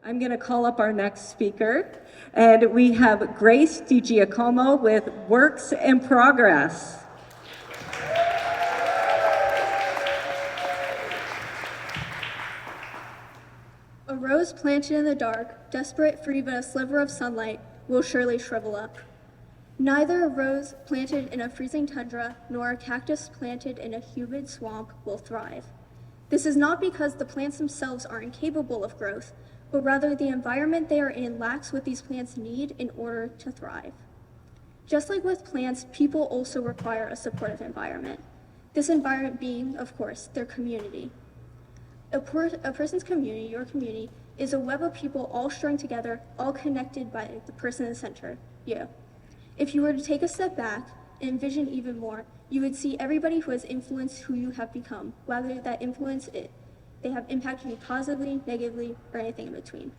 I'm going to call up our next speaker, and we have Grace Digiacomo with Works in Progress. A rose planted in the dark, desperate for even a sliver of sunlight, will surely shrivel up. Neither a rose planted in a freezing tundra nor a cactus planted in a humid swamp will thrive. This is not because the plants themselves are incapable of growth, but rather the environment they are in lacks what these plants need in order to thrive. Just like with plants, people also require a supportive environment. This environment being, of course, their community. A person's community, your community, is a web of people all strung together, all connected by the person in the center, you. If you were to take a step back and envision even more, you would see everybody who has influenced who you have become, whether that influence they have impacted you positively, negatively, or anything in between.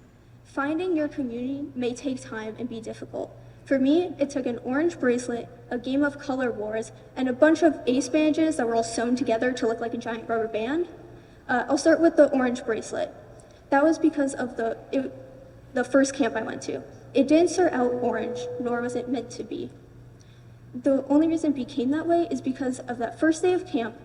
Finding your community may take time and be difficult. For me, it took an orange bracelet, a game of color wars, and a bunch of ace bandages that were all sewn together to look like a giant rubber band. I'll start with the orange bracelet. That was because of the first camp I went to. It didn't start out orange, nor was it meant to be. The only reason it became that way is because of that first day of camp.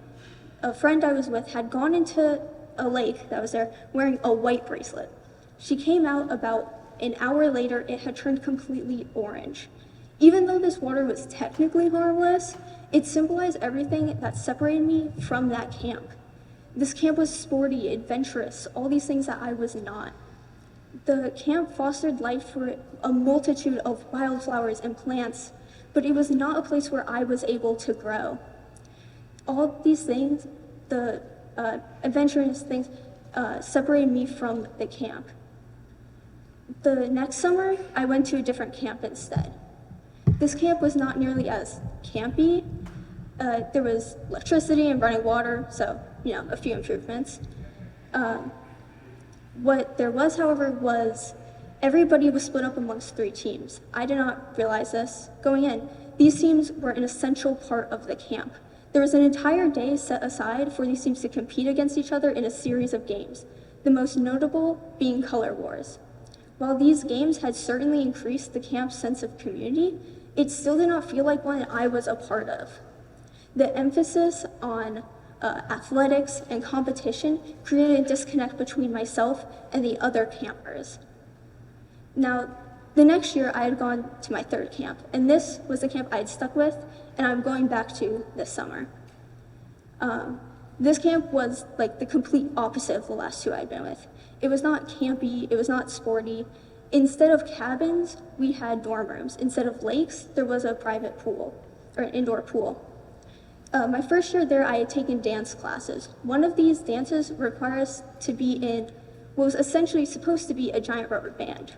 A friend I was with had gone into a lake that was there wearing a white bracelet. She came out about an hour later, it had turned completely orange. Even though this water was technically harmless, it symbolized everything that separated me from that camp. This camp was sporty, adventurous, all these things that I was not. The camp fostered life for a multitude of wildflowers and plants, but it was not a place where I was able to grow. All these things, the adventurous things, separated me from the camp. The next summer, I went to a different camp instead. This camp was not nearly as campy. There was electricity and running water, so, a few improvements. What there was, however, was everybody was split up amongst 3 teams. I did not realize this going in. These teams were an essential part of the camp. There was an entire day set aside for these teams to compete against each other in a series of games, the most notable being color wars. While these games had certainly increased the camp's sense of community, it still did not feel like one I was a part of. The emphasis on athletics and competition created a disconnect between myself and the other campers. Now, the next year I had gone to my 3rd camp, and this was the camp I had stuck with, and I'm going back to this summer. This camp was like the complete opposite of the last 2 I'd been with. It was not campy, it was not sporty. Instead of cabins, we had dorm rooms. Instead of lakes, there was a private pool, or an indoor pool. My first year there, I had taken dance classes. One of these dances required us to be in what was essentially supposed to be a giant rubber band.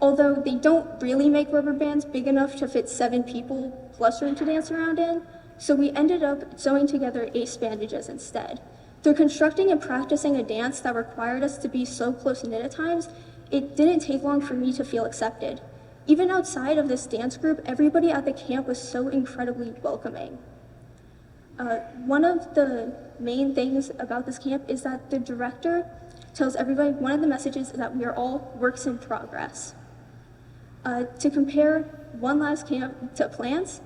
Although they don't really make rubber bands big enough to fit 7 people plus room to dance around in, so we ended up sewing together ace bandages instead. Through constructing and practicing a dance that required us to be so close-knit at times, it didn't take long for me to feel accepted. Even outside of this dance group, everybody at the camp was so incredibly welcoming. One of the main things about this camp is that the director tells everybody one of the messages is that we are all works in progress. To compare one last camp to plants,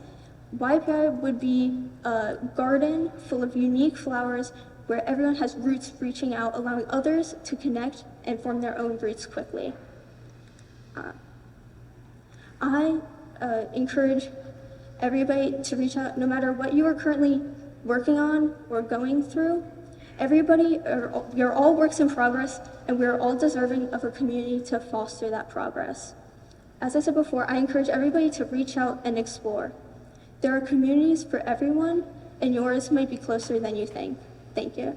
YPI would be a garden full of unique flowers where everyone has roots reaching out, allowing others to connect and form their own roots quickly. I encourage everybody to reach out no matter what you are currently working on or going through. We are all works in progress, and we are all deserving of a community to foster that progress. As I said before, I encourage everybody to reach out and explore. There are communities for everyone, and yours might be closer than you think. Thank you.